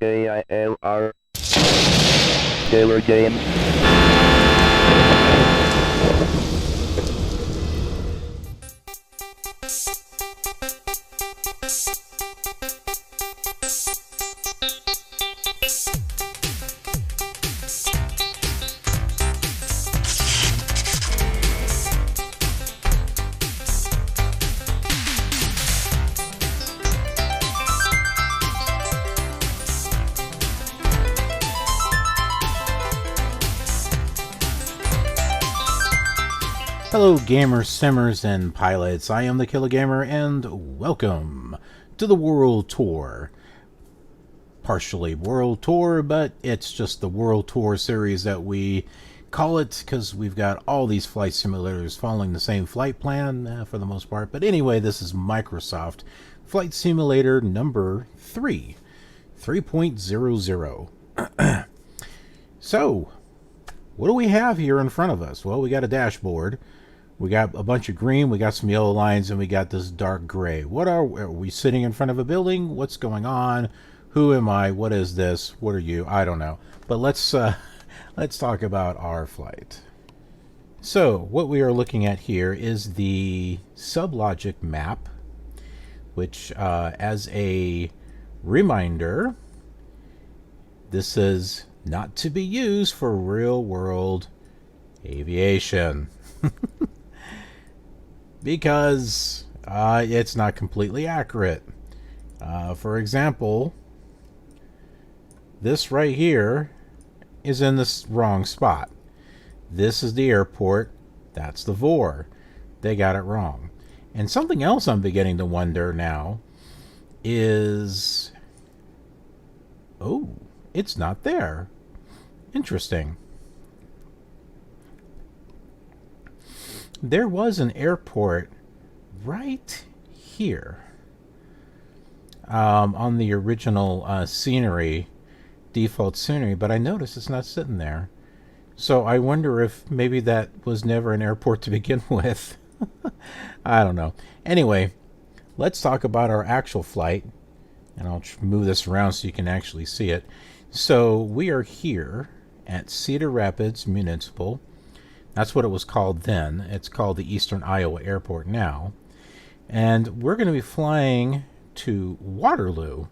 KILR Killer Game. Hello gamers, simmers, and pilots. I am the Killer Gamer, and welcome to the World Tour. Partially World Tour, but it's just the World Tour series that we call it because we've got all these flight simulators following the same flight plan for the most part. But anyway, this is Microsoft Flight Simulator number 3.00. So, what do we have here in front of us? Well, we got a dashboard. We got a bunch of green, we got some yellow lines, and we got this dark gray. Are we sitting in front of a building? What's going on? Who am I? What is this? What are you? I don't know. But let's talk about our flight. So what we are looking at here is the SubLogic map, which as a reminder, this is not to be used for real-world aviation. Because it's not completely accurate. For example, this right here is in the wrong spot. This is the airport. That's the VOR. They got it wrong. And something else I'm beginning to wonder now is... oh, it's not there. Interesting. There was an airport right here on the original scenery, default scenery, but I noticed it's not sitting there. So I wonder if maybe that was never an airport to begin with. I don't know. Anyway, let's talk about our actual flight, and I'll move this around so you can actually see it. So we are here at Cedar Rapids Municipal. That's what it was called then. It's called the Eastern Iowa Airport now. And we're going to be flying to Waterloo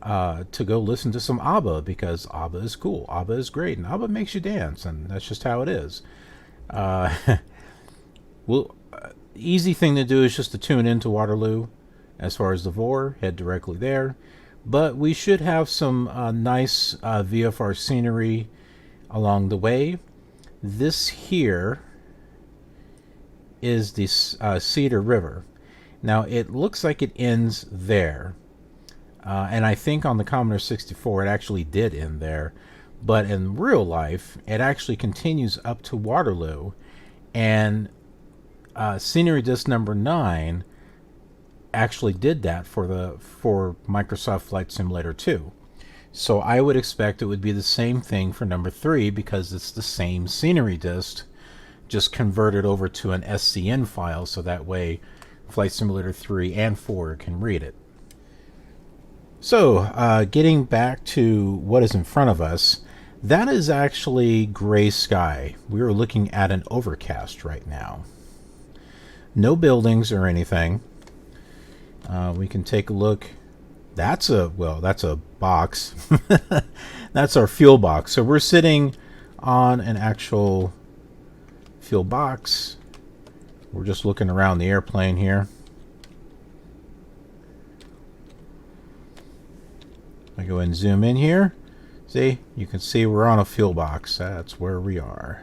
to go listen to some ABBA, because ABBA is cool. ABBA is great, and ABBA makes you dance, and that's just how it is. Easy thing to do is just to tune into Waterloo. As far as the VOR, head directly there. But we should have some nice VFR scenery along the way. This here is the Cedar River. Now it looks like it ends there, and I think on the Commodore 64 it actually did end there, but in real life it actually continues up to Waterloo, and scenery disc number 9 actually did that for Microsoft Flight Simulator 2. So I would expect it would be the same thing for number 3, because it's the same scenery disc, just converted over to an SCN file, so that way Flight Simulator 3 and 4 can read it. So, getting back to what is in front of us, that is actually gray sky. We are looking at an overcast right now. No buildings or anything. We can take a look. That's a box. That's our fuel box. So we're sitting on an actual fuel box. We're just looking around the airplane here. I go ahead and zoom in here. See, you can see we're on a fuel box. That's where we are.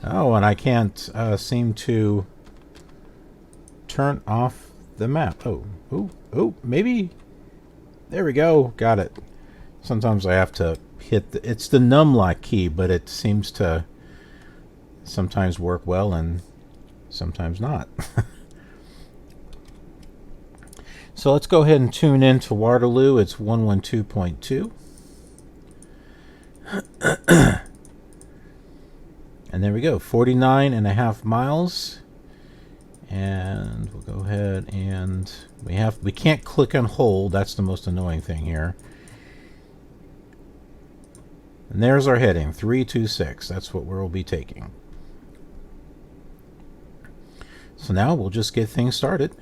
Oh, and I can't seem to turn off the map. Oh, maybe. There we go. Got it. Sometimes I have to hit it's the numlock key, but it seems to sometimes work well and sometimes not. So let's go ahead and tune in to Waterloo. It's 112.2. And there we go, 49.5 miles. And And we'll go ahead and we can't click and hold. That's the most annoying thing here. And there's our heading, 326. That's what we'll be taking. So now we'll just get things started.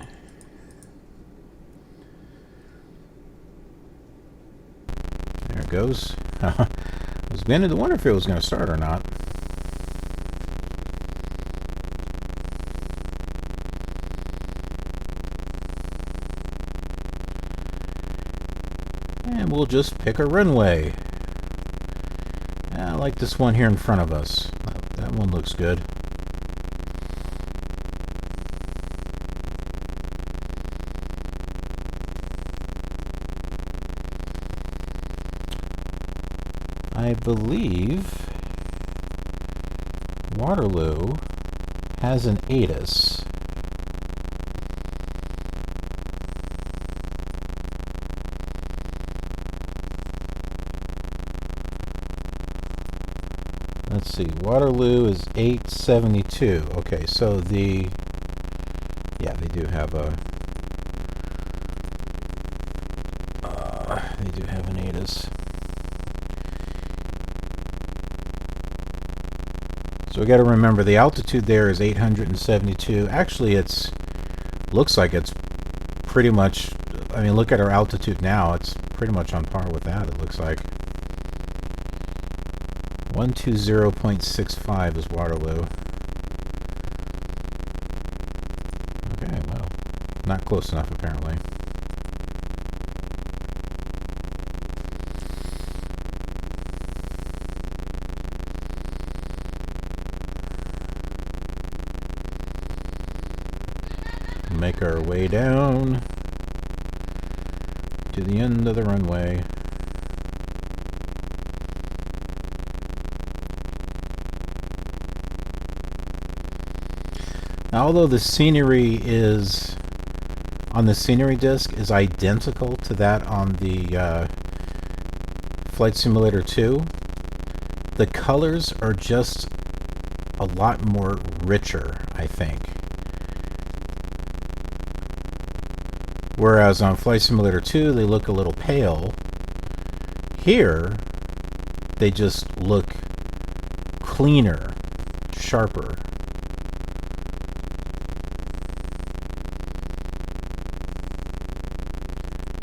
There it goes. I was beginning to wonder if it was going to start or not. And we'll just pick a runway. I like this one here in front of us. That one looks good. I believe Waterloo has an ATIS. Let's see, Waterloo is 872. Okay, so they do have a an ATIS. So we got to remember the altitude there is 872. Actually, looks like it's pretty much. I mean, look at our altitude now. It's pretty much on par with that. It looks like 120.65 is Waterloo. Okay, well, not close enough apparently. Make our way down to the end of the runway. Now, although the scenery is on the scenery disc is identical to that on the Flight Simulator 2, the colors are just a lot more richer, I think. Whereas on Flight Simulator 2, they look a little pale. Here, they just look cleaner, sharper.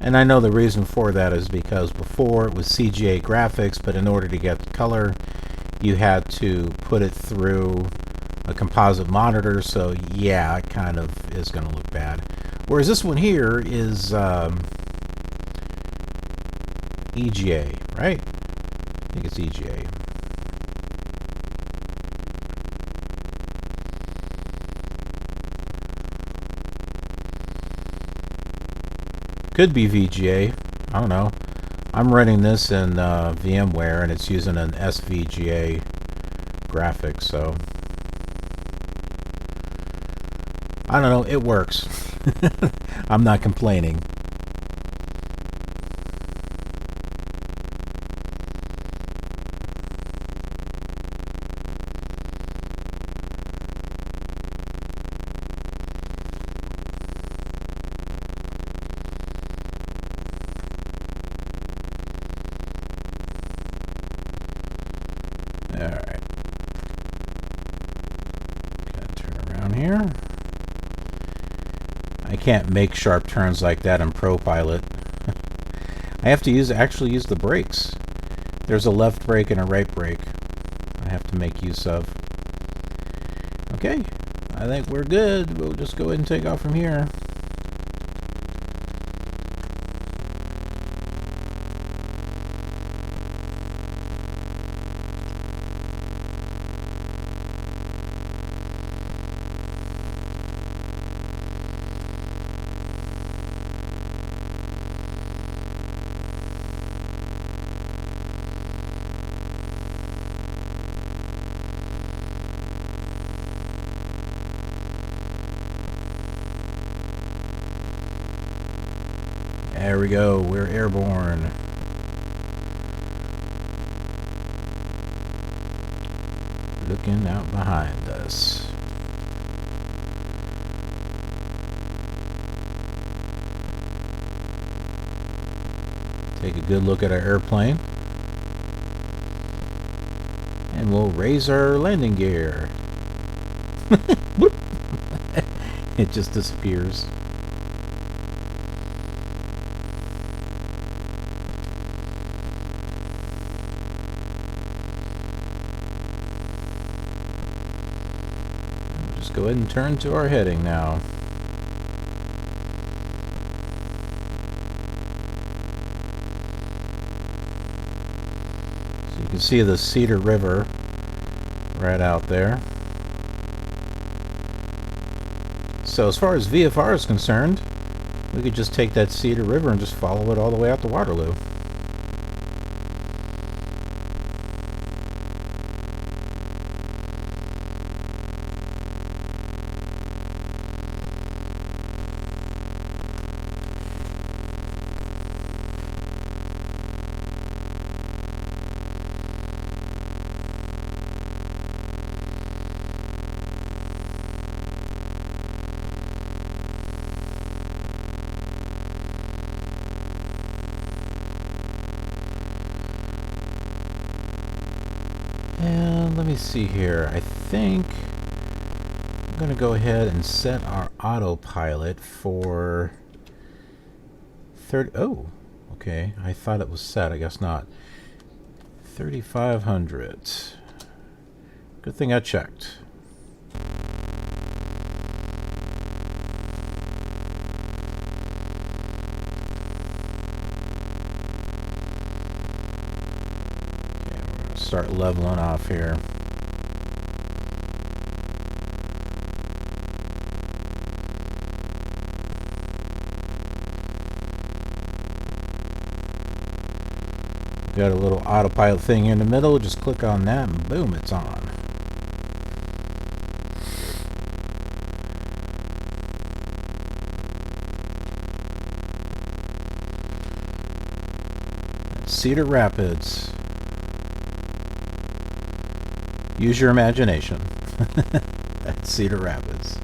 And I know the reason for that is because before it was CGA graphics, but in order to get the color, you had to put it through a composite monitor, so yeah, it kind of is going to look bad. Whereas this one here is EGA, right? I think it's EGA. Could be VGA. I don't know. I'm running this in VMware, and it's using an SVGA graphic, so I don't know. It works. I'm not complaining. Alright. Gotta turn around here. I can't make sharp turns like that in ProPilot. I have to actually use the brakes. There's a left brake and a right brake I have to make use of. Okay, I think we're good. We'll just go ahead and take off from here. There we go, we're airborne. Looking out behind us. Take a good look at our airplane. And we'll raise our landing gear. It just disappears. We'll just go ahead and turn to our heading now. So you can see the Cedar River right out there. So as far as VFR is concerned, we could just take that Cedar River and just follow it all the way out to Waterloo. And let me see here. I think I'm going to go ahead and set our autopilot for 30. Oh, okay. I thought it was set. I guess not. 3,500. Good thing I checked. Start leveling off here. Got a little autopilot thing in the middle, just click on that and boom, it's on. Cedar Rapids. Use your imagination. That's Cedar Rapids.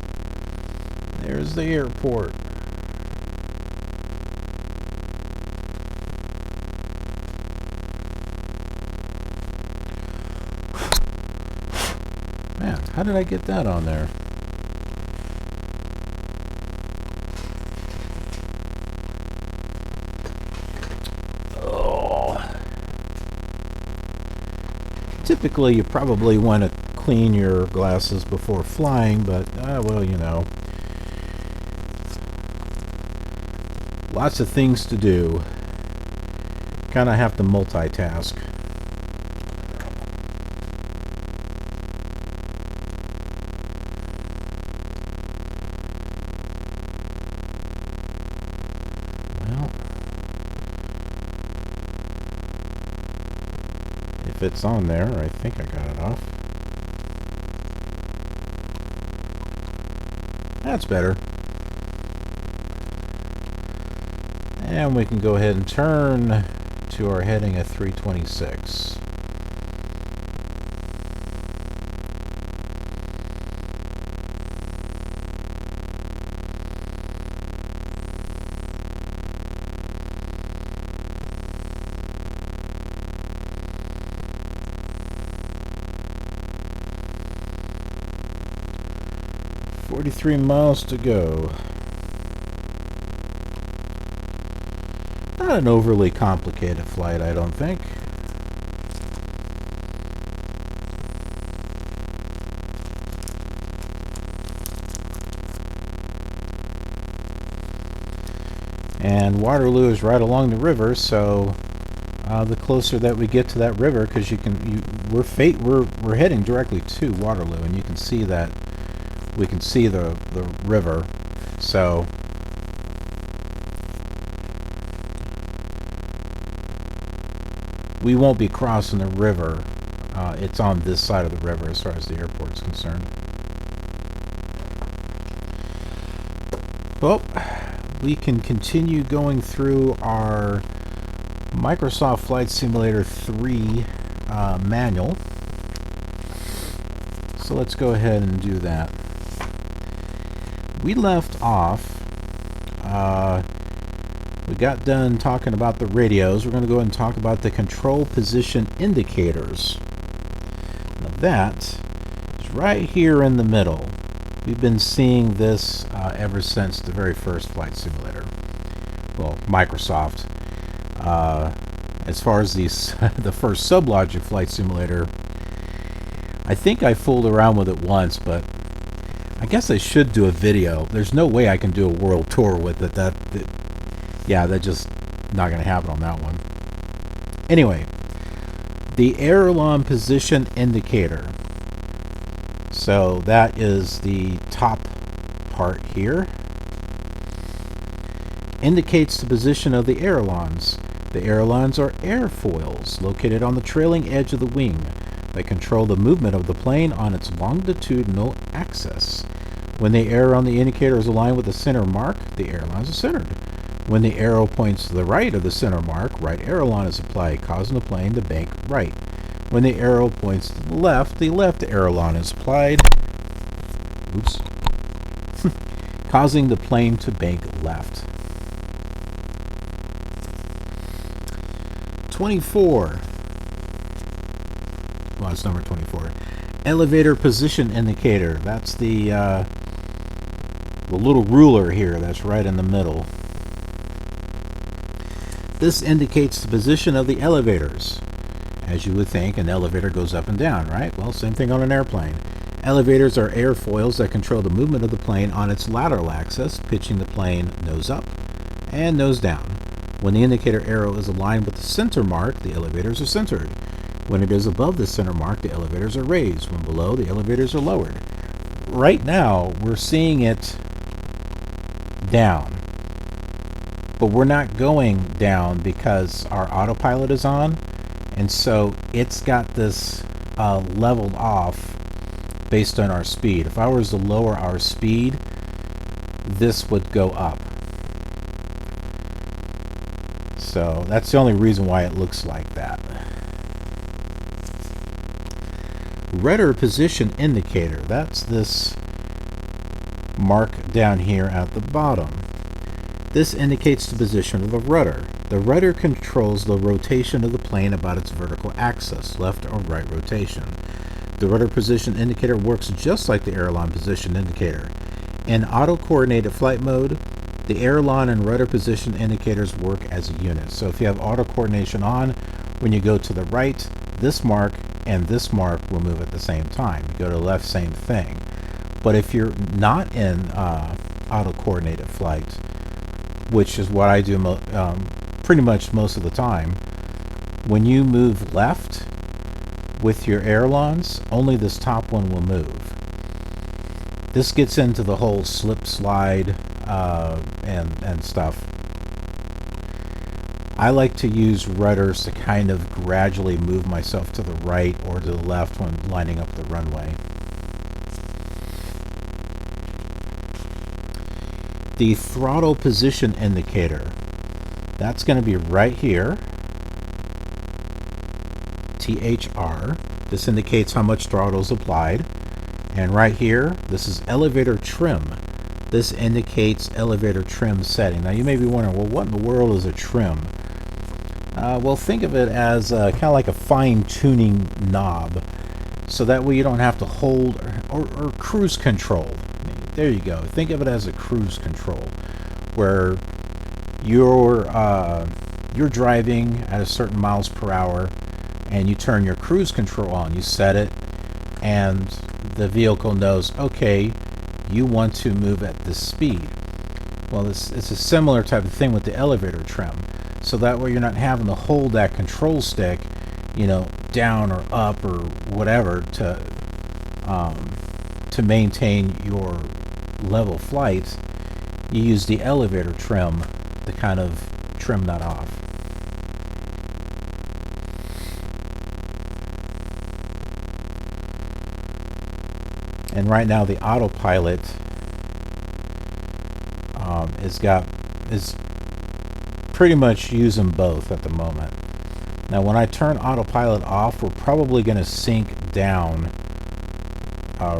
There's the airport. Man, how did I get that on there? Typically, you probably want to clean your glasses before flying, but, well, you know. Lots of things to do. Kind of have to multitask. Well, if it's on there, I think I got it off. That's better. And we can go ahead and turn to our heading at 326. $43 miles to go. Not an overly complicated flight, I don't think. And Waterloo is right along the river, so the closer that we get to that river, because we're heading directly to Waterloo, and you can see that we can see the river, so we won't be crossing the river. It's on this side of the river as far as the airport's concerned. Well, we can continue going through our Microsoft Flight Simulator 3 manual. So let's go ahead and do that. We left off We got done talking about the radios. We're going to go ahead and talk about the control position indicators. Now that is right here in the middle. We've been seeing this ever since the very first flight simulator. Well, Microsoft. As far as these, the first SubLogic flight simulator, I think I fooled around with it once, but I guess I should do a video. There's no way I can do a world tour with it. Yeah, that's just not going to happen on that one. Anyway, the aileron position indicator. So that is the top part here. Indicates the position of the ailerons. The ailerons are airfoils located on the trailing edge of the wing that control the movement of the plane on its longitudinal axis. When the arrow on the indicator is aligned with the center mark, the ailerons are centered. When the arrow points to the right of the center mark, right aileron is applied, causing the plane to bank right. When the arrow points to the left aileron is applied, causing the plane to bank left. 24. Well, it's number 24. Elevator position indicator. That's the little ruler here that's right in the middle. This indicates the position of the elevators. As you would think, an elevator goes up and down, right? Well, same thing on an airplane. Elevators are airfoils that control the movement of the plane on its lateral axis, pitching the plane nose up and nose down. When the indicator arrow is aligned with the center mark, the elevators are centered. When it is above the center mark, the elevators are raised. When below, the elevators are lowered. Right now, we're seeing it down. But we're not going down because our autopilot is on. And so it's got this leveled off based on our speed. If I was to lower our speed, this would go up. So that's the only reason why it looks like that. Rudder position indicator. That's this mark down here at the bottom. This indicates the position of the rudder. The rudder controls the rotation of the plane about its vertical axis, left or right rotation. The rudder position indicator works just like the aileron position indicator. In auto-coordinated flight mode, the aileron and rudder position indicators work as a unit. So if you have auto coordination on, when you go to the right, this mark and this mark will move at the same time. You go to the left, same thing. But if you're not in auto coordinated flight, which is what I do pretty much most of the time, when you move left with your ailerons, only this top one will move. This gets into the whole slip slide and stuff. I like to use rudders to kind of gradually move myself to the right or to the left when lining up the runway. The throttle position indicator. That's going to be right here. THR. This indicates how much throttle is applied. And right here, this is elevator trim. This indicates elevator trim setting. Now you may be wondering, well, what in the world is a trim? Well, think of it as kind of like a fine-tuning knob, so that way you don't have to hold or cruise control. There you go. Think of it as a cruise control, where you're driving at a certain miles per hour, and you turn your cruise control on. You set it, and the vehicle knows, okay, you want to move at this speed. Well, it's a similar type of thing with the elevator trim. So that way you're not having to hold that control stick, you know, down or up or whatever to maintain your level flight. You use the elevator trim to kind of trim that off. And right now the autopilot is pretty much using both at the moment. Now when I turn autopilot off, we're probably going to sink down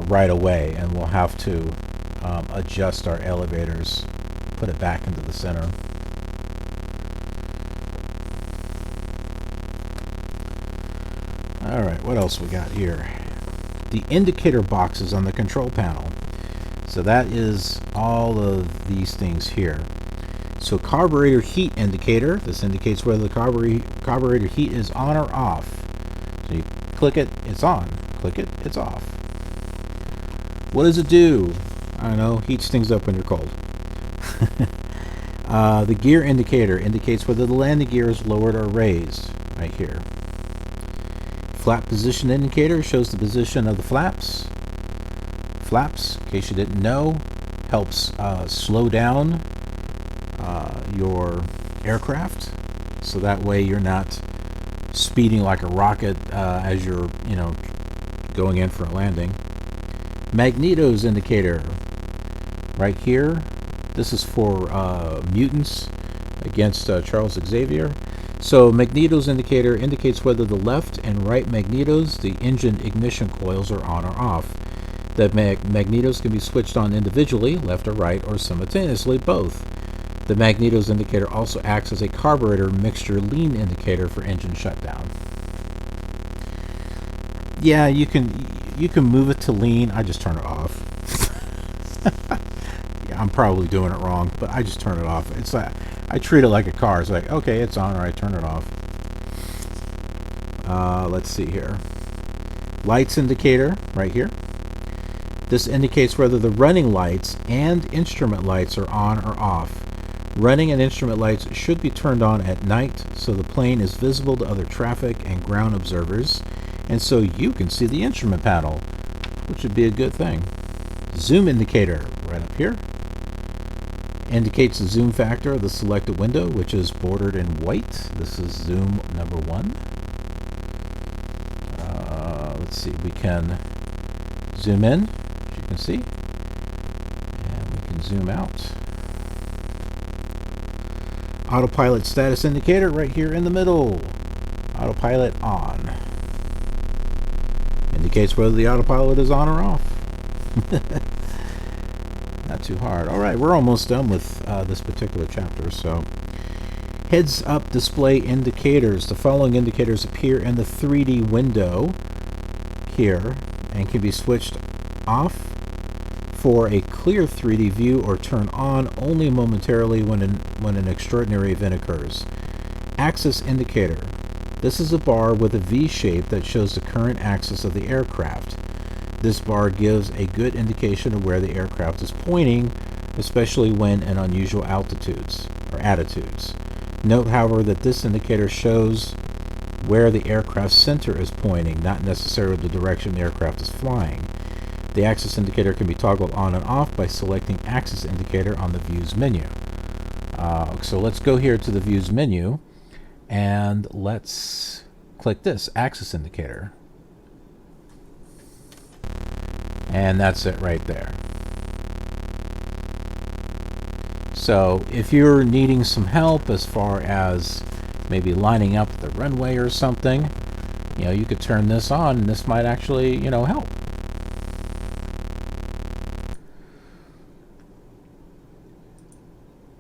right away, and we'll have to adjust our elevators, put it back into the center. Alright, what else we got here? The indicator boxes on the control panel. So that is all of these things here. So carburetor heat indicator. This indicates whether the carburetor heat is on or off. So you click it, it's on. Click it, it's off. What does it do? I don't know, heats things up when you're cold. The gear indicator indicates whether the landing gear is lowered or raised, right here. Flap position indicator shows the position of the flaps. Flaps, in case you didn't know, helps slow down your aircraft, so that way you're not speeding like a rocket as you're, going in for a landing. Magnetos indicator, right here. This is for mutants against Charles Xavier. So magnetos indicator indicates whether the left and right magnetos, the engine ignition coils, are on or off. The magnetos can be switched on individually, left or right, or simultaneously, both. The magnetos indicator also acts as a carburetor mixture lean indicator for engine shutdown. Yeah, you can move it to lean. I just turn it off. Yeah, I'm probably doing it wrong, but I just turn it off. It's like I treat it like a car. It's like, okay, it's on, or I turn it off. Let's see here. Lights indicator right here. This indicates whether the running lights and instrument lights are on or off. Running and instrument lights should be turned on at night so the plane is visible to other traffic and ground observers, and so you can see the instrument panel, which would be a good thing. Zoom indicator right up here indicates the zoom factor of the selected window, which is bordered in white. This is zoom number 1. Let's see, we can zoom in, as you can see, and we can zoom out. Autopilot status indicator right here in the middle. Autopilot on. Indicates whether the autopilot is on or off. Not too hard. Alright, we're almost done with this particular chapter. So, heads-up display indicators. The following indicators appear in the 3D window here and can be switched off for a clear 3D view or turn on only momentarily when an extraordinary event occurs. Axis indicator. This is a bar with a V shape that shows the current axis of the aircraft. This bar gives a good indication of where the aircraft is pointing, especially when in unusual altitudes or attitudes. Note, however, that this indicator shows where the aircraft center is pointing, not necessarily the direction the aircraft is flying. The axis indicator can be toggled on and off by selecting axis indicator on the Views menu. So let's go here to the Views menu and let's click this axis indicator. And that's it right there. So if you're needing some help as far as maybe lining up the runway or something, you could turn this on and this might actually, help.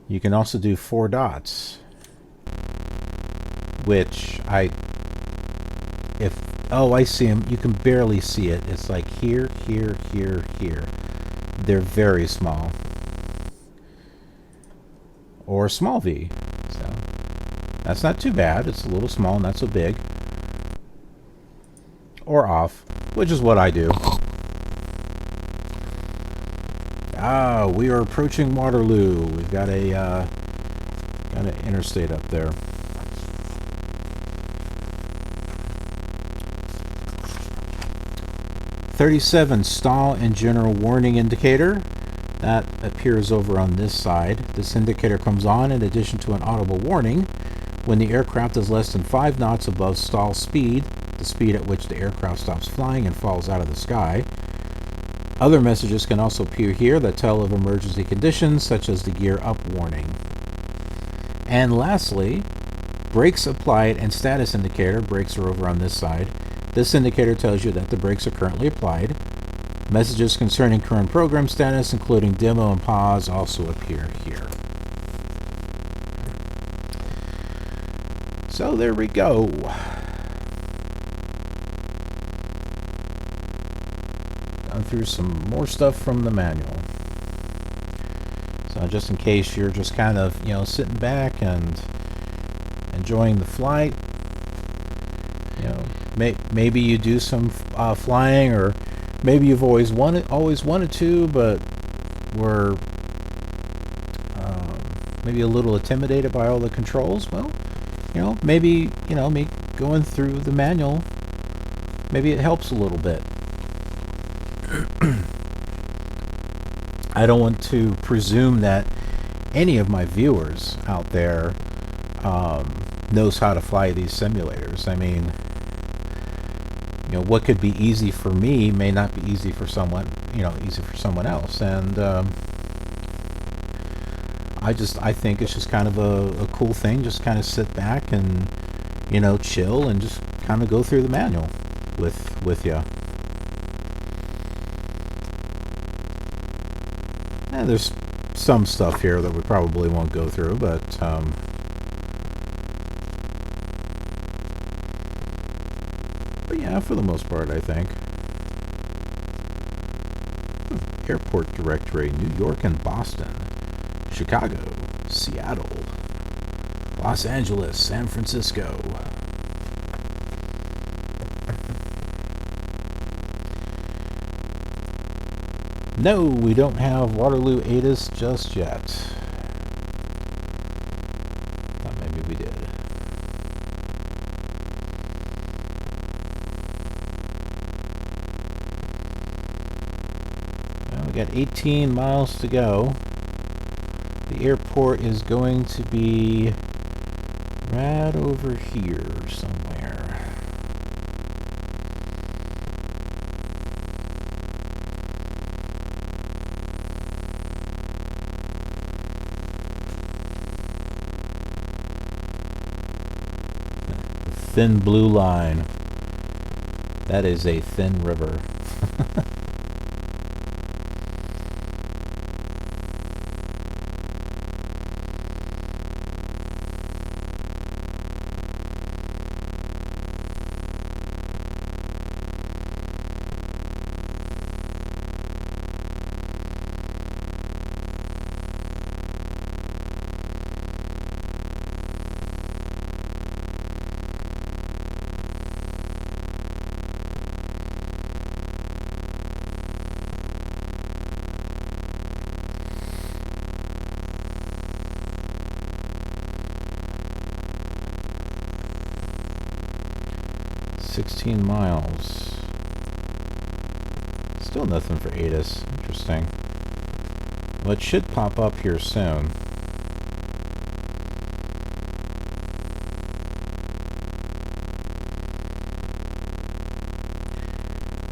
You can also do 4 dots, which I see them. You can barely see it. It's like here, here, here, here. They're very small. Or small V. So that's not too bad. It's a little small, not so big. Or off, which is what I do. We are approaching Waterloo. We've got an interstate up there. '37 stall and general warning indicator. That appears over on this side. This indicator comes on in addition to an audible warning when the aircraft is less than 5 knots above stall speed, the speed at which the aircraft stops flying and falls out of the sky. Other messages can also appear here that tell of emergency conditions, such as the gear up warning. And lastly, brakes applied and status indicator. Brakes are over on this side. This indicator tells you that the brakes are currently applied. Messages concerning current program status, including demo and pause, also appear here. So there we go. gone through some more stuff from the manual. So just in case you're just kind of, sitting back and enjoying the flight, maybe you do some flying, or maybe you've always wanted to, but were maybe a little intimidated by all the controls. Well, maybe me going through the manual, maybe it helps a little bit. I don't want to presume that any of my viewers out there knows how to fly these simulators. I mean, what could be easy for me may not be easy for someone, easy for someone else. And I think it's just kind of a cool thing. Just kind of sit back and, chill and just kind of go through the manual with you. And there's some stuff here that we probably won't go through, but yeah, for the most part, I think. Airport directory: New York and Boston, Chicago, Seattle, Los Angeles, San Francisco. No, we don't have Waterloo ATIS just yet. Thought maybe we did. Well, we got 18 miles to go. The airport is going to be right over here somewhere. Thin blue line. That is a thin river. Miles. Still nothing for ATIS. Interesting. Well, it should pop up here soon.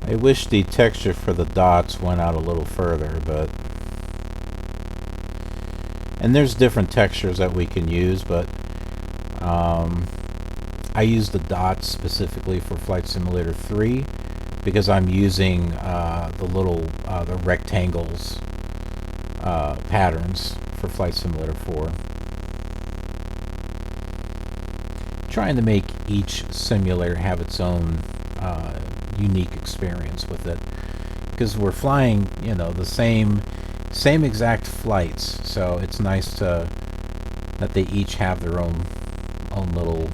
I wish the texture for the dots went out a little further, but... And there's different textures that we can use, but... I use the dots specifically for Flight Simulator 3 because I'm using the rectangles patterns for Flight Simulator 4. Trying to make each simulator have its own unique experience with it, because we're flying, the same exact flights, so it's nice that they each have their own little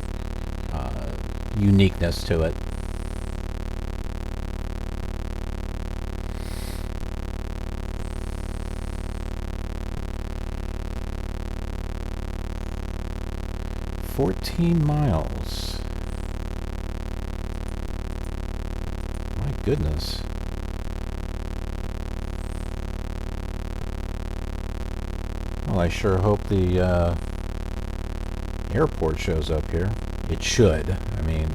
uniqueness to it. $14 miles. My goodness. Well, I sure hope the airport shows up here. It should. I mean,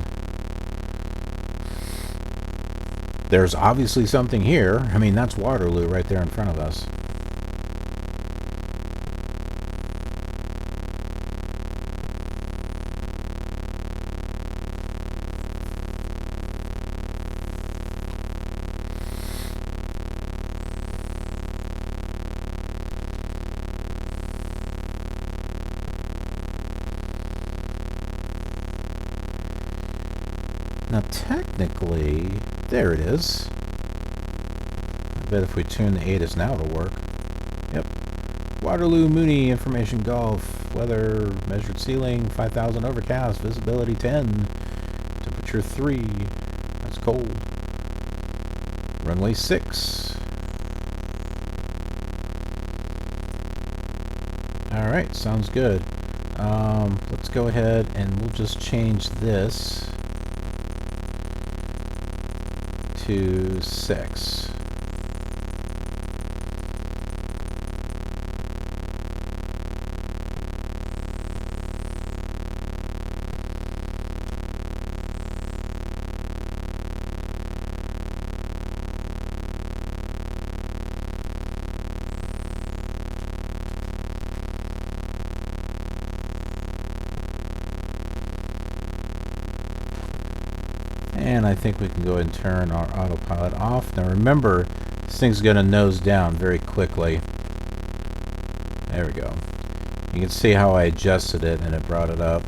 there's obviously something here. I mean, that's Waterloo right there in front of us. Now, technically, there it is. bet if we tune the ATIS now it'll work. Yep. Waterloo, Mooney, information golf, weather, measured ceiling, 5,000 overcast, visibility 10, temperature 3, that's cold. Runway 6. Alright, sounds good. Let's go ahead and we'll just change this to 6. And I think we can go ahead and turn our autopilot off. Now remember, this thing's going to nose down very quickly. There we go. You can see how I adjusted it and it brought it up.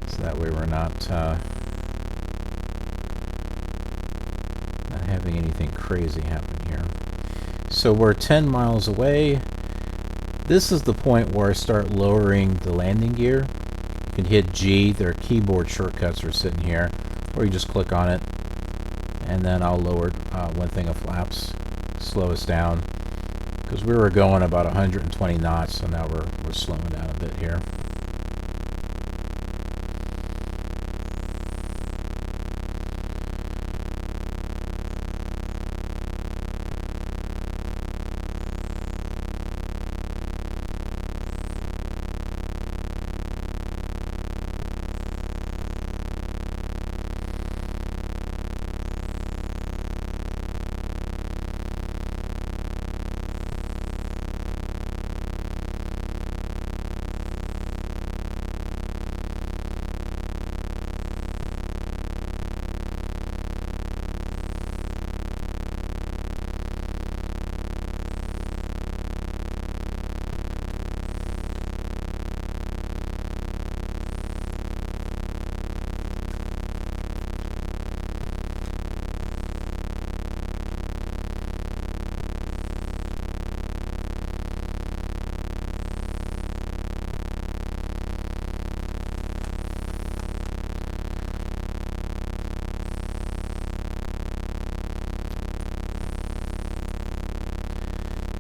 So that way we're not having anything crazy happen here. So we're 10 miles away. This is the point where I start lowering the landing gear. You can hit G. Their keyboard shortcuts are sitting here. Or you just click on it, and then I'll lower one thing of flaps, slow us down, because we were going about 120 knots, so now we're slowing down a bit here.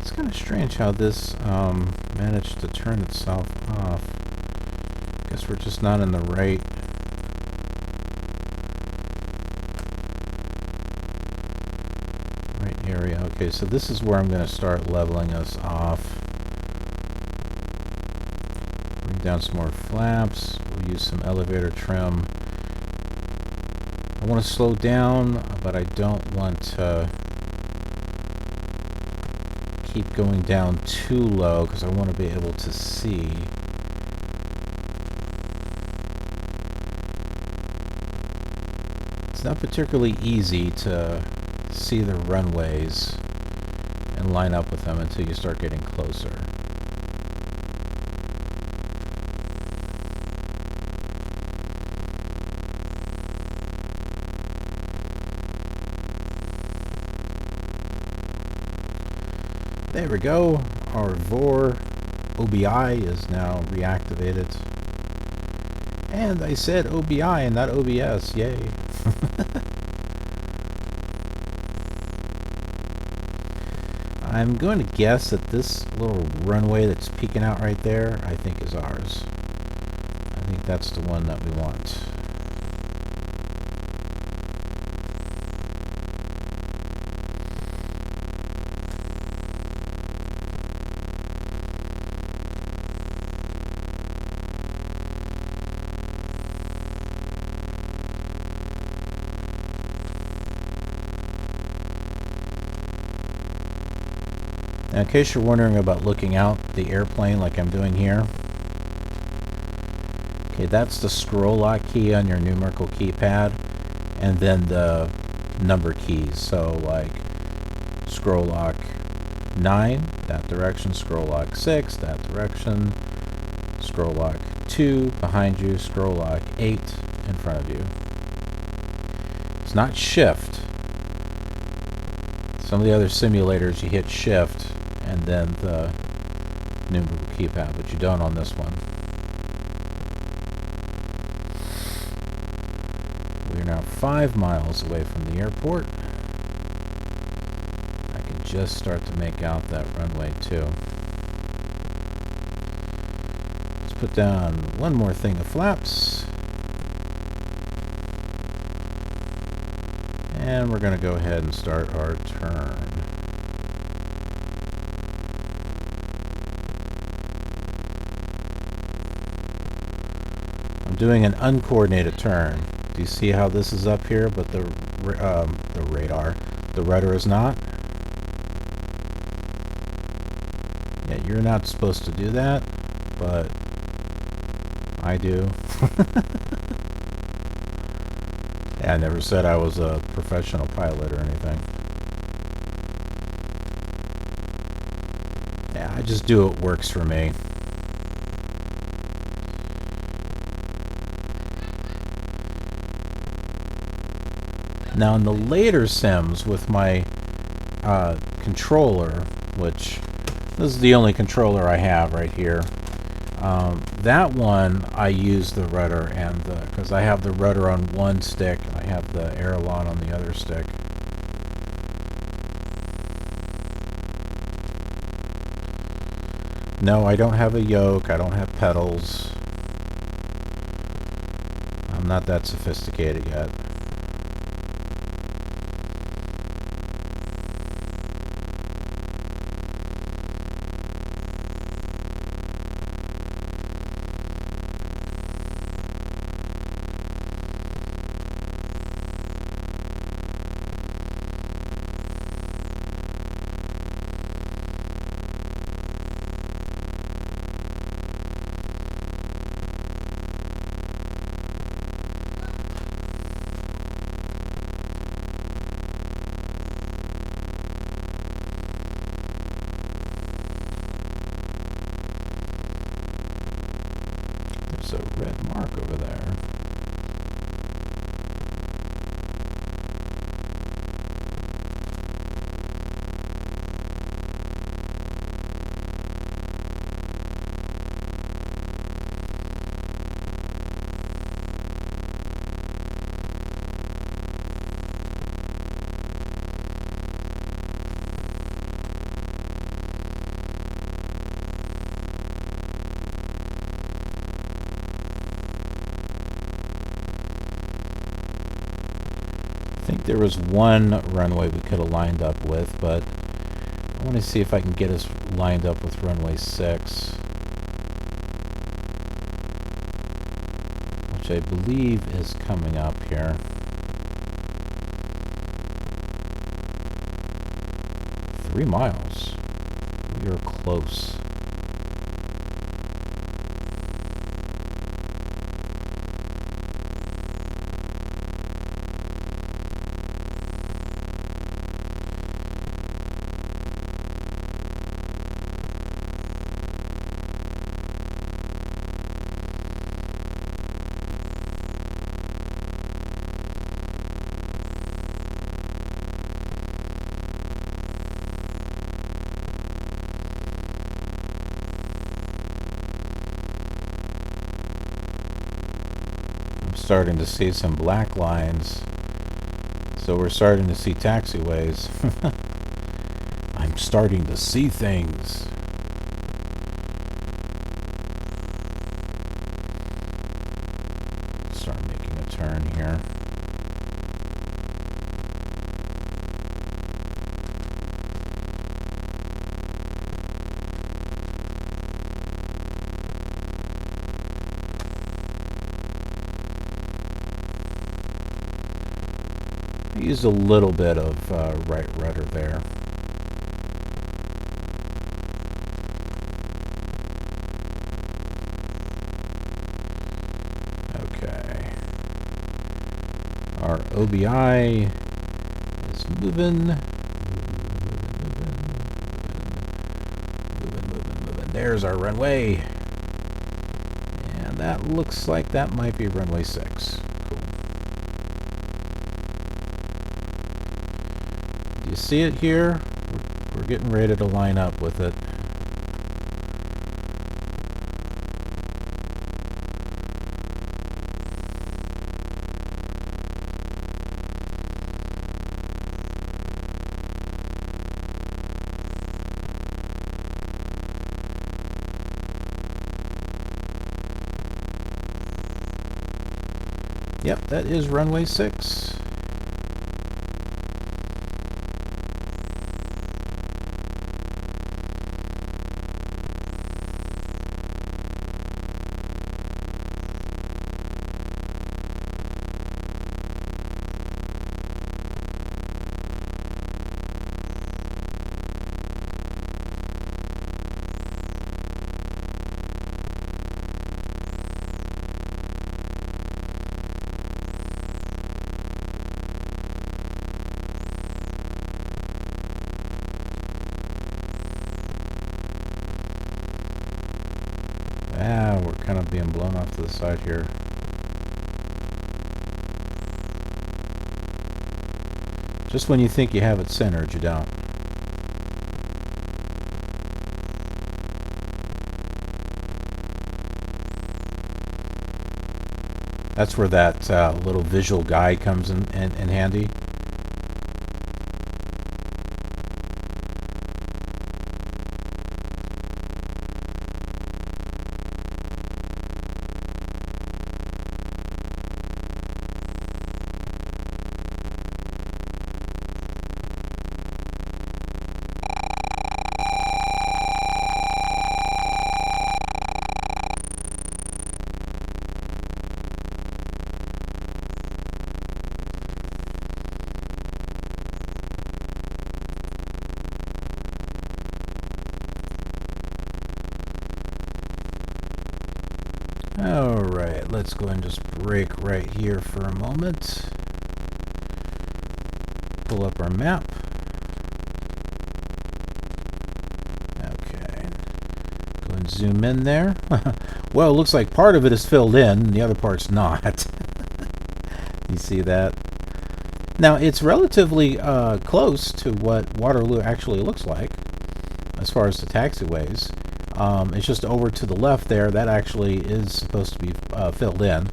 It's kind of strange how this managed to turn itself off. Guess we're just not in the right area. Okay, so this is where I'm going to start leveling us off. Bring down some more flaps. We'll use some elevator trim. I want to slow down, but I don't want to keep going down too low because I want to be able to see. It's not particularly easy to see the runways and line up with them until you start getting closer. There we go. Our VOR OBI is now reactivated. And I said OBI and not OBS. Yay. I'm going to guess that this little runway that's peeking out right there, I think is ours. I think that's the one that we want. Now, in case you're wondering about looking out the airplane like I'm doing here, okay, that's the scroll lock key on your numerical keypad, and then the number keys. So, like, scroll lock 9, that direction, scroll lock 6, that direction, scroll lock 2 behind you, scroll lock 8 in front of you. It's not shift. Some of the other simulators you hit shift and then the numerical keypad, but you don't on this one. We are now 5 miles away from the airport. I can just start to make out that runway 2. Let's put down one more thing of flaps. And we're going to go ahead and start our turn. I'm doing an uncoordinated turn. Do you see how this is up here, but the rudder is not? Yeah, you're not supposed to do that, but I do. Yeah, I never said I was a professional pilot or anything. Yeah, I just do what works for me. Now in the later sims with my controller, which this is the only controller I have right here, that one I use the rudder and because I have the rudder on one stick and I have the aileron on the other stick. No, I don't have a yoke, I don't have pedals. I'm not that sophisticated yet. There's a red mark over there. I think there was one runway we could have lined up with, but I want to see if I can get us lined up with runway 6, which I believe is coming up here. Three miles. We are close. Starting to see some black lines, so we're starting to see taxiways. I'm starting to see things. Start making a turn here. I used a little bit of right rudder there. Okay. Our OBI is moving. Moving. There's our runway. And that looks like that might be runway 6. You see it here? We're getting ready to line up with it. Yep, that is runway 6. We're kind of being blown off to the side here. Just when you think you have it centered, you don't. That's where that little visual guide comes in handy. Alright, let's go and just break right here for a moment. Pull up our map. Okay. Go and zoom in there. Well, it looks like part of it is filled in, and the other part's not. You see that? Now, it's relatively close to what Waterloo actually looks like, as far as the taxiways. It's just over to the left there. That actually is supposed to be filled in.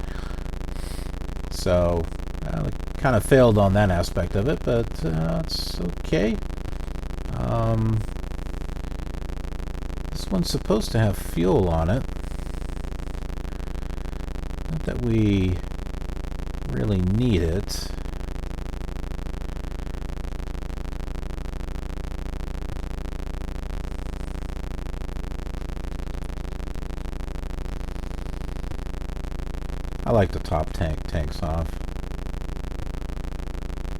So, kind of failed on that aspect of it, but it's okay. This one's supposed to have fuel on it. Not that we really need it. I like the top tanks off.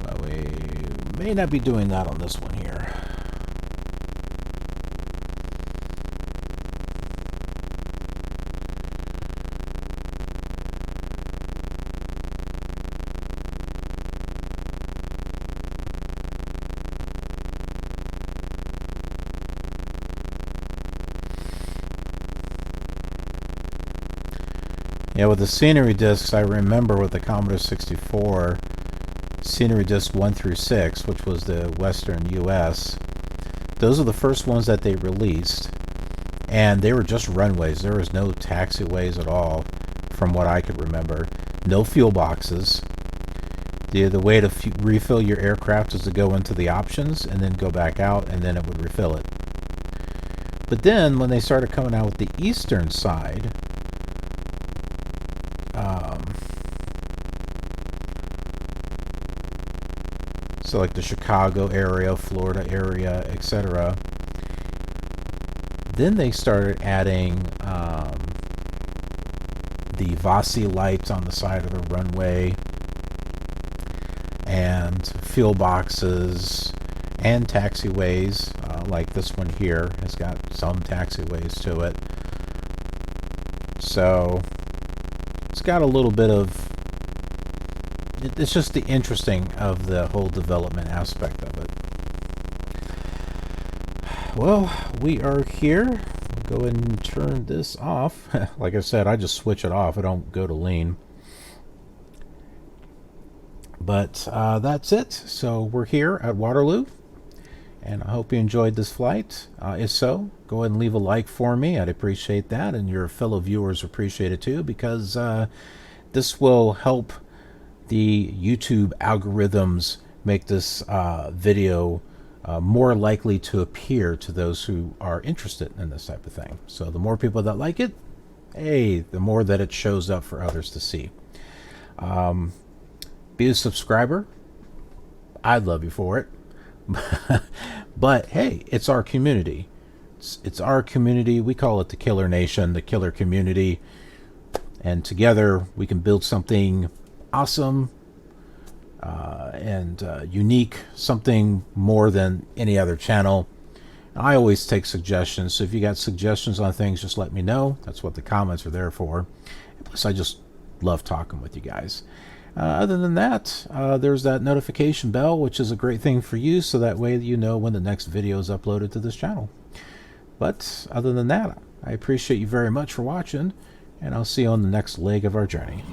But we may not be doing that on this one here. Yeah, with the scenery discs, I remember with the Commodore 64, scenery disc 1 through 6, which was the Western US, those are the first ones that they released, and they were just runways. There was no taxiways at all, from what I could remember. No fuel boxes. The way to refill your aircraft is to go into the options, and then go back out, and then it would refill it. But then, when they started coming out with the eastern side, so like the Chicago area, Florida area, etc. Then they started adding the Vasi lights on the side of the runway, and fuel boxes, and taxiways, like this one here has got some taxiways to it. So it's got a little bit of, it's just the interesting of the whole development aspect of it. Well, we are here. We'll go ahead and turn this off. Like I said, I just switch it off. I don't go to lean. But that's it. So we're here at Waterloo. And I hope you enjoyed this flight. If so, go ahead and leave a like for me. I'd appreciate that, and your fellow viewers appreciate it too, because this will help the YouTube algorithms make this video more likely to appear to those who are interested in this type of thing. So the more people that like it, hey, the more that it shows up for others to see. Be a subscriber. I'd love you for it. But hey, it's our community. It's our community. We call it the KILR Nation, the KILR community. And together we can build something awesome and unique, something more than any other channel. I always take suggestions, so if you got suggestions on things, just let me know. That's what the comments are there for. Plus, I just love talking with you guys. Other than that, there's that notification bell, which is a great thing for you, so that way you know when the next video is uploaded to this channel. But other than that, I appreciate you very much for watching, and I'll see you on the next leg of our journey.